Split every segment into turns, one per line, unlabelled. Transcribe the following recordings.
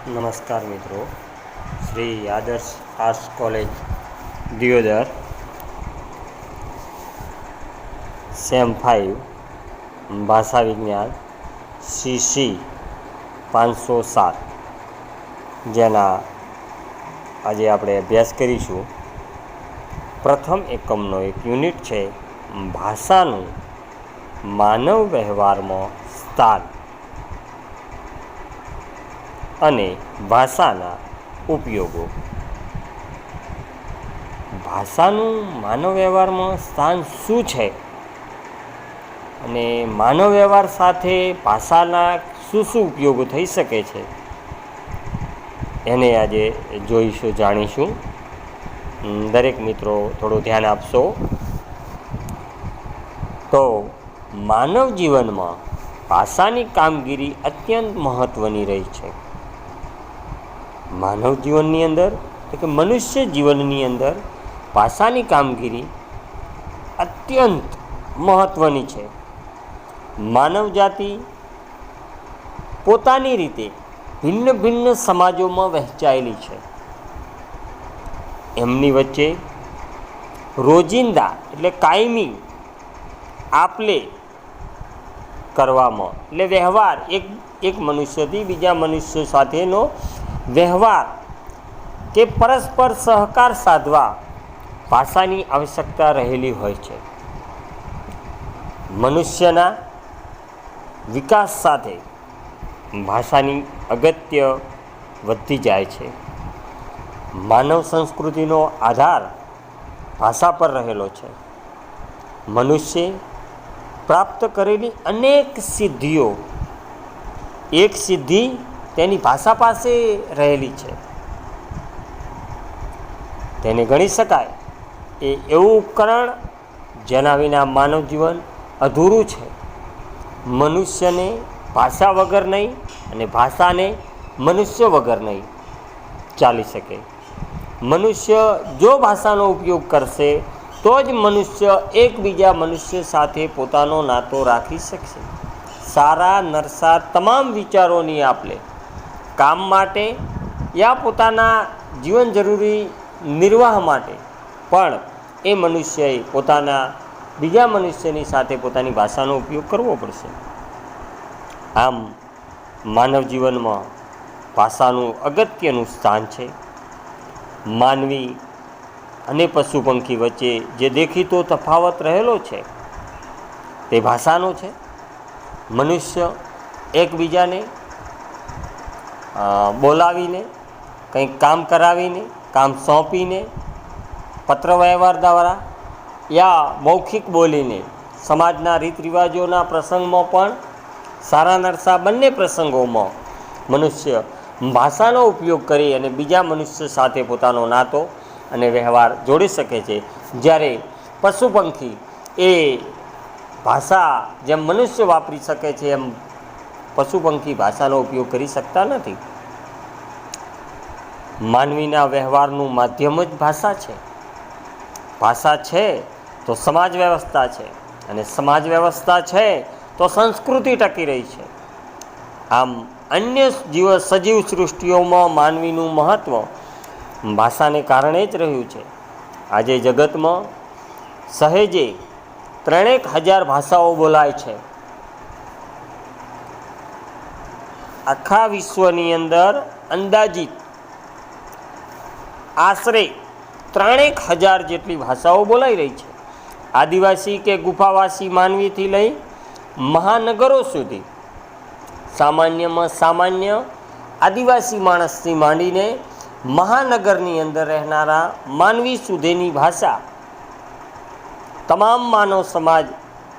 નમસ્કાર મિત્રો, શ્રી આદર્શ આર્ટ્સ કોલેજ દિયોદર સેમ 5 ભાષા વિજ્ઞાન CC 507 જેના આજે આપણે અભ્યાસ કરીશું. પ્રથમ એકમનો એક યુનિટ છે ભાષાનું માનવ વ્યવહારમાં સ્થાન અને ભાષાના ઉપયોગો. ભાષાનું માનવ વ્યવહારમાં સ્થાન શું છે અને માનવ વ્યવહાર સાથે ભાષાના શું શું ઉપયોગો થઈ શકે છે એને આજે જોઈશું, જાણીશું. દરેક મિત્રો થોડું ધ્યાન આપશો. તો માનવ જીવનમાં ભાષાની કામગીરી અત્યંત મહત્ત્વની રહી છે. માનવ જીવનની અંદર એટલે કે મનુષ્ય જીવનની અંદર ભાષાની કામગીરી અત્યંત મહત્ત્વની છે. માનવ જાતિ પોતાની રીતે ભિન્ન ભિન્ન સમાજોમાં વહેંચાયેલી છે. એમની વચ્ચે રોજિંદા એટલે કાયમી આપલે કરવામાં એટલે વ્યવહાર એક મનુષ્યથી બીજા મનુષ્ય સાથેનો વ્યવહાર કે પરસ્પર સહકાર સાધવા ભાષાની આવશ્યકતા રહેલી હોય છે. મનુષ્યના વિકાસ સાથે ભાષાની અગત્ય વધતી જાય છે. માનવ સંસ્કૃતિનો આધાર ભાષા પર રહેલો છે. મનુષ્ય પ્રાપ્ત કરેલી અનેક સિદ્ધિઓ, એક સિદ્ધિ તેની ભાષા પાસે રહેલી છે. તેને ગણી શકાય એ એવું ઉપકરણ જેના વિના માનવ જીવન અધૂરું છે. મનુષ્યને ભાષા વગર નહીં અને ભાષાને મનુષ્ય વગર નહીં ચાલી શકે. મનુષ્ય જો ભાષાનો ઉપયોગ કરશે તો જ મનુષ્ય એકબીજા મનુષ્ય સાથે પોતાનો નાતો રાખી શકશે. સારા નરસા તમામ વિચારોની આપલે કામ માટે યા પોતાના જીવન જરૂરી નિર્વાહ માટે પણ એ મનુષ્યએ પોતાના બીજા મનુષ્યની સાથે પોતાની ભાષાનો ઉપયોગ કરવો પડશે. આમ માનવ જીવનમાં ભાષાનું અગત્યનું સ્થાન છે. માનવી અને પશુ પંખી વચ્ચે જે દેખીતો તફાવત રહેલો છે તે ભાષાનો છે. મનુષ્ય એકબીજાને બોલાવીને, કંઈક કામ કરાવીને, કામ સોંપીને, પત્ર વ્યવહાર દ્વારા યા મૌખિક બોલીને સમાજના રીત રિવાજોના પ્રસંગમાં પણ સારા નરસા બંને પ્રસંગોમાં મનુષ્ય ભાષાનો ઉપયોગ કરી અને બીજા મનુષ્ય સાથે પોતાનો નાતો અને વ્યવહાર જોડી શકે છે. જ્યારે પશુ પંખી એ ભાષા જેમ મનુષ્ય વાપરી શકે છે એમ પશુ પંખી ભાષાનો ઉપયોગ કરી શકતા નથી. માનવીના વ્યવહારનું માધ્યમ જ ભાષા છે. ભાષા છે તો સમાજ વ્યવસ્થા છે અને સમાજ વ્યવસ્થા છે તો સંસ્કૃતિ ટકી રહી છે. આમ અન્ય સજીવ સૃષ્ટિઓમાં માનવીનું મહત્ત્વ ભાષાને કારણે જ રહ્યું છે. આજે જગતમાં સહેજે 3,000 ભાષાઓ બોલાય છે. આખા વિશ્વની અંદર અંદાજિત આશરે 3,000 જેટલી ભાષાઓ બોલાઈ રહી છે. આદિવાસી કે ગુફાવાસી માનવીથી લઈ મહાનગરો સુધી, સામાન્યમાં સામાન્ય આદિવાસી માણસથી માંડીને મહાનગરની અંદર રહેનારા માનવી સુધીની ભાષા, તમામ માનવ સમાજ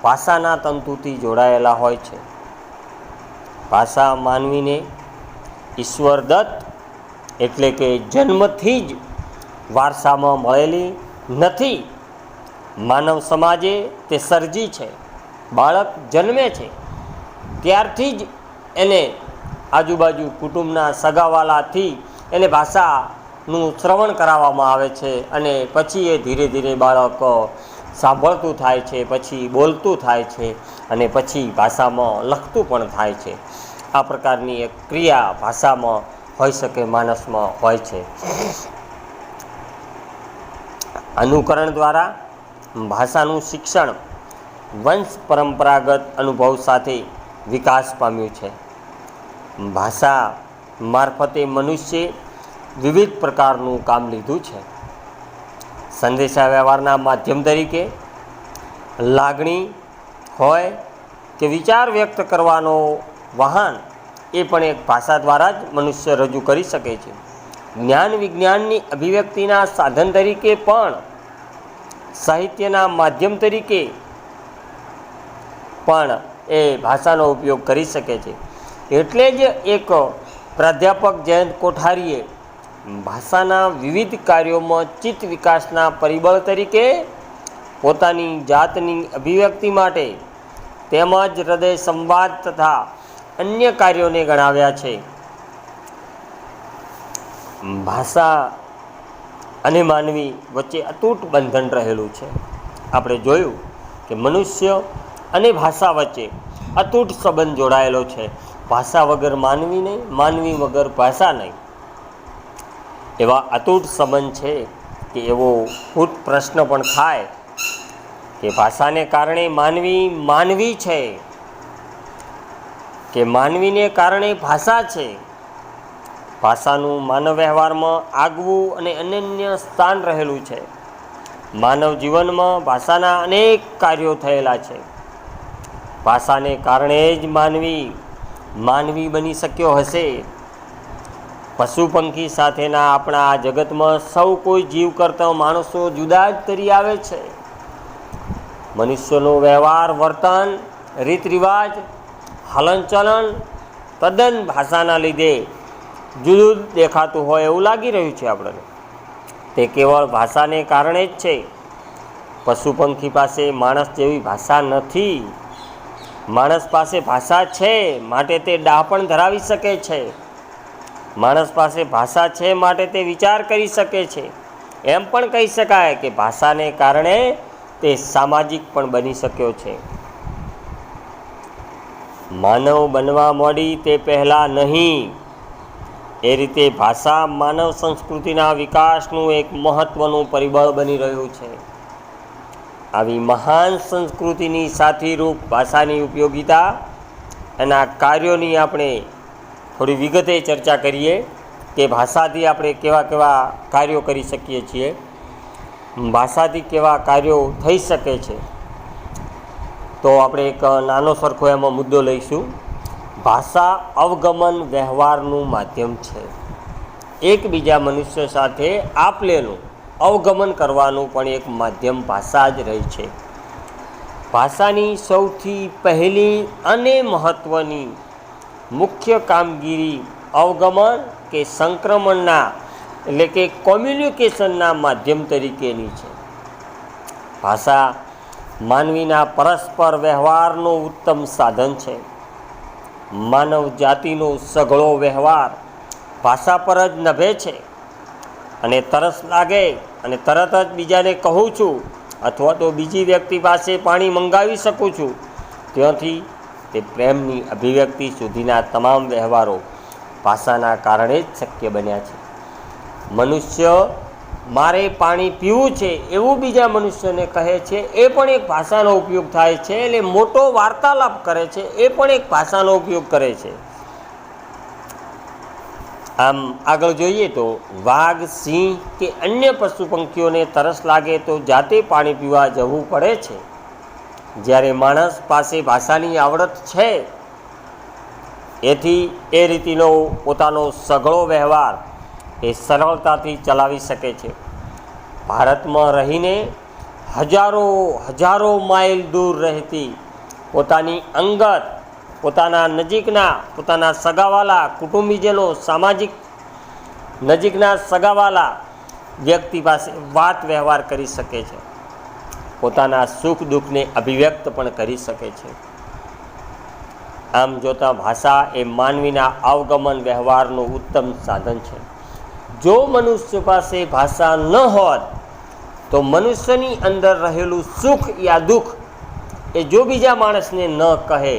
ભાષાના તંતુથી જોડાયેલા હોય છે. ભાષા માનવીને ઈશ્વરદત્ત એટલે કે જન્મથી જ વારસામાં મળેલી નથી. માનવ સમાજે તે સર્જી છે. બાળક જન્મે છે ત્યારથી જ એને આજુબાજુ કુટુંબના સગાવાલાથી એને ભાષાનું શ્રવણ કરાવવામાં આવે છે અને પછી એ ધીરે ધીરે બાળક સાંભળતું થાય છે, પછી બોલતું થાય છે અને પછી ભાષામાં લખતું પણ થાય છે. આ પ્રકારની એક ક્રિયા ભાષામાં હોઈ શકે, માણસમાં હોય છે. અનુકરણ દ્વારા ભાષાનું શિક્ષણ વંશ પરંપરાગત અનુભવ સાથે વિકાસ પામ્યું છે. ભાષા મારફતે મનુષ્યે વિવિધ પ્રકારનું કામ લીધું છે. સંદેશા વ્યવહારના માધ્યમ તરીકે લાગણી હોય કે વિચાર વ્યક્ત કરવાનો વાહન એ પણ એક ભાષા દ્વારા જ મનુષ્ય રજૂ કરી શકે છે. જ્ઞાન વિજ્ઞાનની અભિવ્યક્તિના સાધન તરીકે પણ, સાહિત્યના માધ્યમ તરીકે પણ એ ભાષાનો ઉપયોગ કરી શકે છે. એટલે જ એક પ્રાધ્યાપક જયંત કોઠારીએ ભાષાના વિવિધ કાર્યોમાં ચિત્ત વિકાસના પરિબળ તરીકે પોતાની જાતની અભિવ્યક્તિ માટે તેમજ હૃદય સંવાદ તથા અન્ય કાર્યોને ગણાવ્યા છે. ભાષા અને માનવી વચ્ચે અતૂટ બંધન રહેલું છે. આપણે જોયું કે મનુષ્ય અને ભાષા વચ્ચે અતૂટ સંબંધ જોડાયેલો છે. ભાષા વગર માનવી નહીં, માનવી વગર ભાષા નહીં. એવા અતૂટ સંબંધ છે કે એવો ફૂટ પ્રશ્ન પણ થાય કે ભાષાને કારણે માનવી માનવી છે કે માનવીને કારણે ભાષા છે. ભાષાનું માનવ વ્યવહારમાં આગવું અને અનન્ય સ્થાન રહેલું છે. માનવ જીવનમાં ભાષાના અનેક કાર્યો થયેલા છે. ભાષાને કારણે જ માનવી બની શક્યો હશે. પશુ પંખી સાથેના આપણા આ જગતમાં સૌ કોઈ જીવ કરતા માણસો જુદા જ તરી આવે છે. મનુષ્યનો વ્યવહાર, વર્તન, રીત રિવાજ, હલનચલન તદ્દન ભાષાના લીધે જુદું દેખાતું હોય એવું લાગી રહ્યું છે આપણને. તે કેવળ ભાષાને કારણે જ છે. પશુ પંખી પાસે માણસ જેવી ભાષા નથી. માણસ પાસે ભાષા છે માટે તે ડહાપણ ધરાવી શકે છે. માણસ પાસે ભાષા છે માટે તે વિચાર કરી શકે છે. એમ પણ કહી શકાય કે ભાષાને કારણે તે સામાજિક પણ બની શક્યો છે. માનવ બનવા માંડી તે પહેલાં નહીં. એ રીતે ભાષા માનવ સંસ્કૃતિના વિકાસનું એક મહત્ત્વનું પરિબળ બની રહ્યું છે. આવી મહાન સંસ્કૃતિની સાથીરૂપ ભાષાની ઉપયોગિતા એના કાર્યોની આપણે થોડી વિગતે ચર્ચા કરીએ કે ભાષાથી આપણે કેવા કેવા કાર્યો કરી શકીએ છીએ, ભાષાથી કેવા કાર્યો થઈ શકે છે. તો આપણે એક નાનો સરખો એમાં મુદ્દો લઈશું. ભાષા અવગમન વ્યવહારનું માધ્યમ છે. એકબીજા મનુષ્ય સાથે આપલેનું અવગમન કરવાનું પણ એક માધ્યમ ભાષા જ રહી છે. ભાષાની સૌથી પહેલી અને મહત્ત્વની મુખ્ય કામગીરી અવગમન કે સંક્રમણના એટલે કે કોમ્યુનિકેશનના માધ્યમ તરીકેની છે. ભાષા માનવીના પરસ્પર વ્યવહારનો ઉત્તમ સાધન છે. માનવ જાતિનો સઘળો વ્યવહાર ભાષા પર જ નભે છે. અને તરસ લાગે અને તરત જ બીજાને કહું છું અથવા તો બીજી વ્યક્તિ પાસે પાણી મંગાવી શકું છું, ત્યાંથી તે પ્રેમની અભિવ્યક્તિ સુધીના તમામ વ્યવહારો ભાષાના કારણે જ શક્ય બન્યા છે. મનુષ્ય મારે પાણી પીવું છે એવું બીજા મનુષ્યને કહે છે, એ પણ એક ભાષાનો ઉપયોગ થાય છે. એટલે મોટો વાર્તાલાપ કરે છે, એ પણ એક ભાષાનો ઉપયોગ કરે છે. આમ આગળ જોઈએ તો વાઘ, સિંહ કે અન્ય પશુ પંખીઓને તરસ લાગે તો જાતે પાણી પીવા જવું પડે છે. જ્યારે માણસ પાસે ભાષાની આવડત છે એથી એ રીતિનો પોતાનો સઘળો વ્યવહાર એ સરળતાથી ચલાવી શકે છે. ભારતમાં રહીને હજારો માઇલ દૂર રહેતી પોતાની અંગત, પોતાના નજીકના, પોતાના સગાવાલા, કુટુંબીજનો, સામાજિક નજીકના સગાવાલા વ્યક્તિ પાસે વાત વ્યવહાર કરી શકે છે. પોતાના સુખ દુઃખને અભિવ્યક્ત પણ કરી શકે છે. આમ જોતાં ભાષા એ માનવીના અવગમન વ્યવહારનું ઉત્તમ સાધન છે. જો મનુષ્ય પાસે ભાષા ન હોત તો મનુષ્યની અંદર રહેલું સુખ યા દુઃખ એ જો બીજા માણસને ન કહે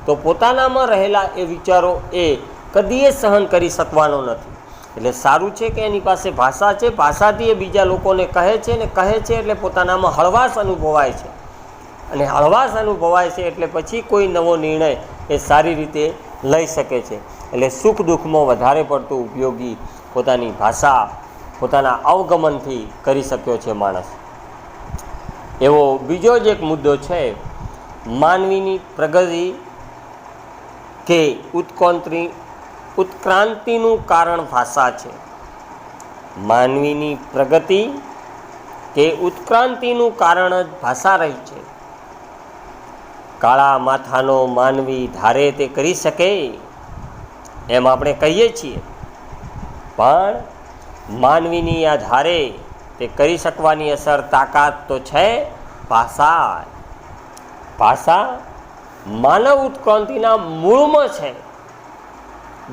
તો પોતાનામાં રહેલા એ વિચારો એ કદીએ સહન કરી શકવાનો નથી. એટલે સારું છે કે એની પાસે ભાષા છે, ભાષાથી એ બીજા લોકોને કહે છે, ને કહે છે એટલે પોતાનામાં હળવાશ અનુભવાય છે, અને હળવાશ અનુભવાય છે એટલે પછી કોઈ નવો નિર્ણય એ સારી રીતે લઈ શકે છે. એટલે સુખ દુઃખમાં વધારે પડતું ઉપયોગી પોતાની ભાષા પોતાના અવગમનથી કરી શક્યો છે માણસ. એવો બીજો જ એક મુદ્દો છે, માનવીની પ્રગતિ કે ઉત્ક્રાંતિનું કારણ ભાષા છે. માનવીની પ્રગતિ કે ઉત્ક્રાંતિનું કારણ જ ભાષા રહી છે. કાળા માથાનો માનવી ધારે તે કરી શકે એમ આપણે કહીએ છીએ, પણ માનવીની આ ધારે તે કરી શકવાની અસર તાકાત તો છે ભાષા. ભાષા માનવ ઉત્ક્રાંતિના મૂળમાં છે,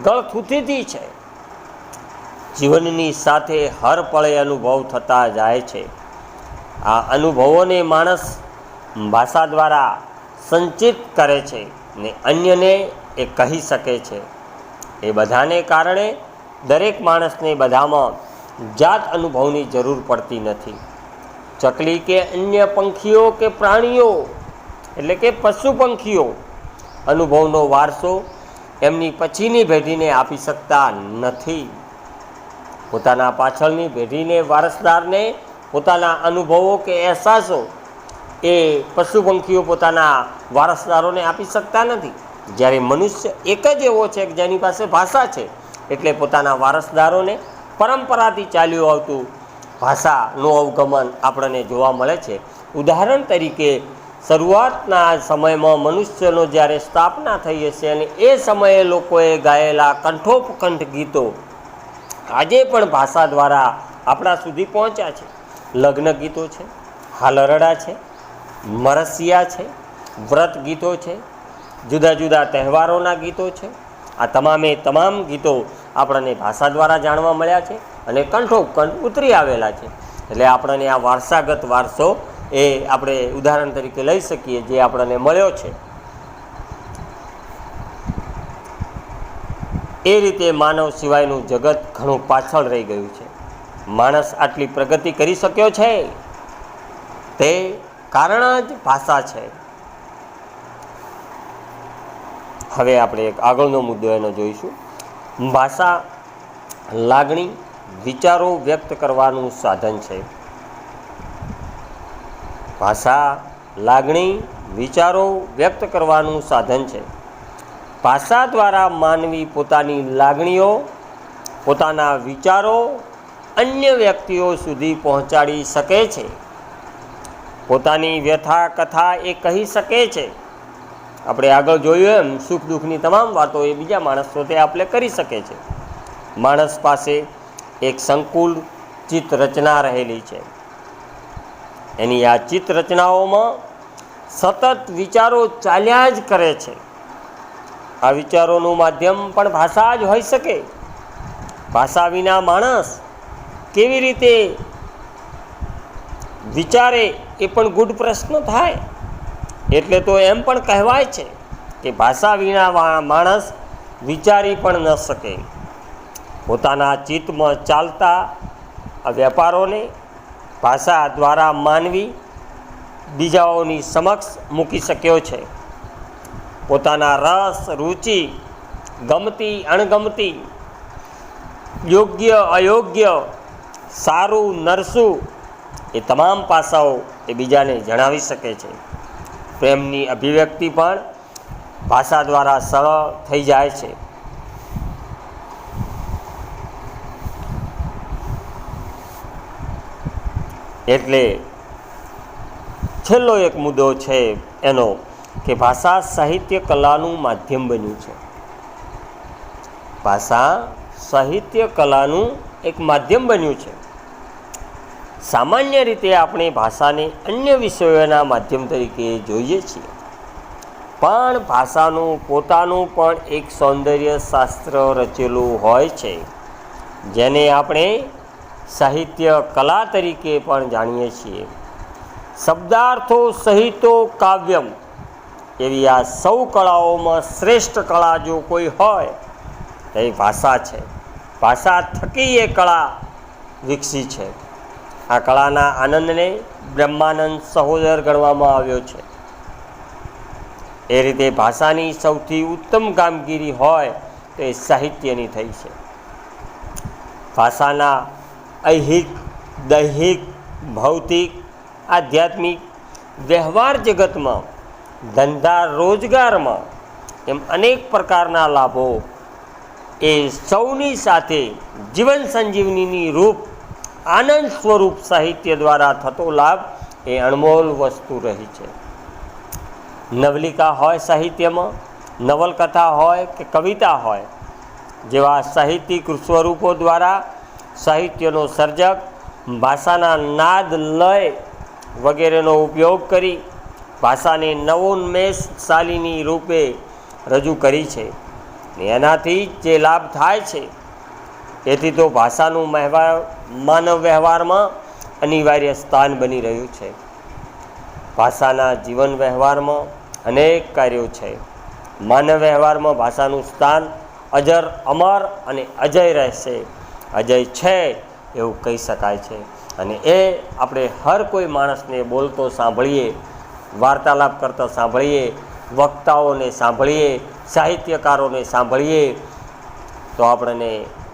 ગળથૂથીથી છે. જીવનની સાથે હર પળે અનુભવ થતા જાય છે. આ અનુભવોને માણસ ભાષા દ્વારા સંચિત કરે છે ને અન્યને એ કહી શકે છે. એ બધાને કારણે દરેક માણસને બધામાં જાત અનુભવની જરૂર પડતી નથી. ચકલી કે અન્ય પંખીઓ કે પ્રાણીઓ એટલે કે પશુ પંખીઓ અનુભવનો વારસો એમની પછીની પેઢીને આપી શકતા નથી. પોતાના પાછળની પેઢીને વારસદારને પોતાના અનુભવો કે અહેસાસો એ પશુ પંખીઓ પોતાના વારસદારોને આપી શકતા નથી. જ્યારે મનુષ્ય એક જ એવો છે કે જેની પાસે ભાષા છે, એટલે પોતાના વારસદારોને પરંપરાથી ચાલ્યું આવતું ભાષાનું અવગમન આપણને જોવા મળે છે. ઉદાહરણ તરીકે શરૂઆતના સમયમાં મનુષ્યનો જ્યારે સ્થાપના થઈ હશે અને એ સમયે લોકોએ ગાયેલા કંઠોપકંઠ ગીતો આજે પણ ભાષા દ્વારા આપણા સુધી પહોંચ્યા છે. લગ્ન ગીતો છે, હાલરડા છે, મરસિયા છે, વ્રત ગીતો છે, જુદા જુદા તહેવારોના ગીતો છે. આ તમામે તમામ ગીતો આપણને ભાષા દ્વારા જાણવા મળ્યા છે અને કંઠોપકંઠ ઉતરી આવેલા છે. એટલે આપણને આ વારસાગત વારસો એ આપણે ઉદાહરણ તરીકે લઈ શકીએ જે આપણને મળ્યો છે. એ રીતે માનવ સિવાયનું જગત ઘણું પાછળ રહી ગયું છે. માણસ આટલી પ્રગતિ કરી શક્યો છે તે કારણ જ ભાષા છે. હવે આપણે એક આગળનો મુદ્દો એનો જોઈશું. ભાષા લાગણી વિચારો વ્યક્ત કરવાનું સાધન છે. ભાષા લાગણી વિચારો વ્યક્ત કરવાનું સાધન છે. ભાષા દ્વારા માનવી પોતાની લાગણીઓ પોતાના વિચારો અન્ય વ્યક્તિઓ સુધી પહોંચાડી શકે છે. પોતાની વ્યથા કથા એ કહી શકે છે. આપણે આગળ જોયું એમ સુખ દુઃખની તમામ વાતો એ બીજા માણસ સાથે આપણે કરી શકે છે. માણસ પાસે એક સંકુલ ચિત્ત રચના રહેલી છે. એની આ ચિત્ત રચનાઓમાં સતત વિચારો ચાલ્યા જ કરે છે. આ વિચારોનું માધ્યમ પણ ભાષા જ હોઈ શકે. ભાષા વિના માણસ કેવી રીતે વિચારે એ પણ ગૂઢ પ્રશ્ન થાય. એટલે તો એમ પણ કહેવાય છે કે ભાષા વિના માણસ વિચારી પણ ન શકે. પોતાના ચિત્તમાં ચાલતા આ વેપારોને ભાષા દ્વારા માનવી બીજાઓની સમક્ષ મૂકી શક્યો છે. પોતાના રસ રુચિ ગમતી અણગમતી યોગ્ય અયોગ્ય સારું નરસું એ તમામ પાસાઓ એ બીજાને જણાવી શકે છે. પ્રેમની અભિવ્યક્તિ પણ ભાષા દ્વારા સરળ થઈ જાય છે. એટલે છેલ્લો એક મુદ્દો છે એનો કે ભાષા સાહિત્ય કલાનું માધ્યમ બન્યું છે. ભાષા સાહિત્ય કલાનું એક માધ્યમ બન્યું છે. સામાન્ય રીતે આપણે ભાષાને અન્ય વિષયોના માધ્યમ તરીકે જોઈએ છીએ, પણ ભાષાનું પોતાનું પણ એક સૌંદર્ય શાસ્ત્ર રચેલું હોય છે, જેને આપણે સાહિત્ય કલા તરીકે પણ જાણીએ છીએ. શબ્દાર્થો સહિતો કાવ્યમ એવી આ સૌ કળાઓમાં શ્રેષ્ઠ કળા જો કોઈ હોય તો એ ભાષા છે. ભાષા થકી એ કળા વિકસી છે. આ કળાના આનંદને બ્રહ્માનંદ સહોદર ગણવામાં આવ્યો છે. એ રીતે ભાષાની સૌથી ઉત્તમ કામગીરી હોય તો એ સાહિત્યની થઈ છે. ભાષાના ઐહિક, દૈહિક, ભૌતિક, આધ્યાત્મિક, વ્યવહાર જગતમાં, ધંધા રોજગારમાં એમ અનેક પ્રકારના લાભો એ સૌની સાથે જીવન સંજીવનીની રૂપ આનંદ સ્વરૂપ સાહિત્ય દ્વારા થતો લાભ એ અણમોલ વસ્તુ રહી છે. નવલિકા હોય સાહિત્યમાં, નવલકથા હોય કે કવિતા હોય, જેવા સાહિત્યિક સ્વરૂપો દ્વારા સાહિત્યનો સર્જક ભાષાના નાદ, લય વગેરેનો ઉપયોગ કરી ભાષાને નવોન્મેષશાલિની રૂપે રજૂ કરી છે. એનાથી જે લાભ થાય છે તેથી તો ભાષાનું માનવ વ્યવહારમાં અનિવાર્ય સ્થાન બની રહ્યું છે. ભાષાના જીવન વ્યવહારમાં અનેક કાર્યો છે. માનવ વ્યવહારમાં ભાષાનું સ્થાન અજર, અમર અને અજય રહેશે. અજય છે એવું કહી શકાય છે. અને એ આપણે હર કોઈ માણસને બોલતો સાંભળીએ, વાર્તાલાપ કરતા સાંભળીએ, વક્તાઓને સાંભળીએ, સાહિત્યકારોને સાંભળીએ તો આપણને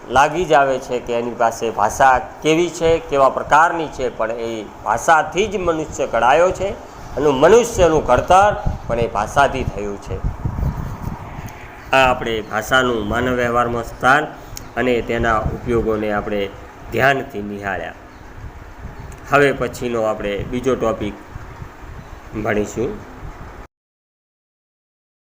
લાગી જ આવે છે કે એની પાસે ભાષા કેવી છે, કેવા પ્રકારની છે. પણ એ ભાષાથી જ મનુષ્ય ઘડાયો છે અને મનુષ્યનું ઘડતર પણ એ ભાષાથી થયું છે. આ આપણે ભાષાનું માનવ વ્યવહારમાં સ્થાન અને તેના ઉપયોગોને આપણે ધ્યાનથી નિહાળ્યા. હવે પછીનો આપણે બીજો ટૉપિક ભણીશું.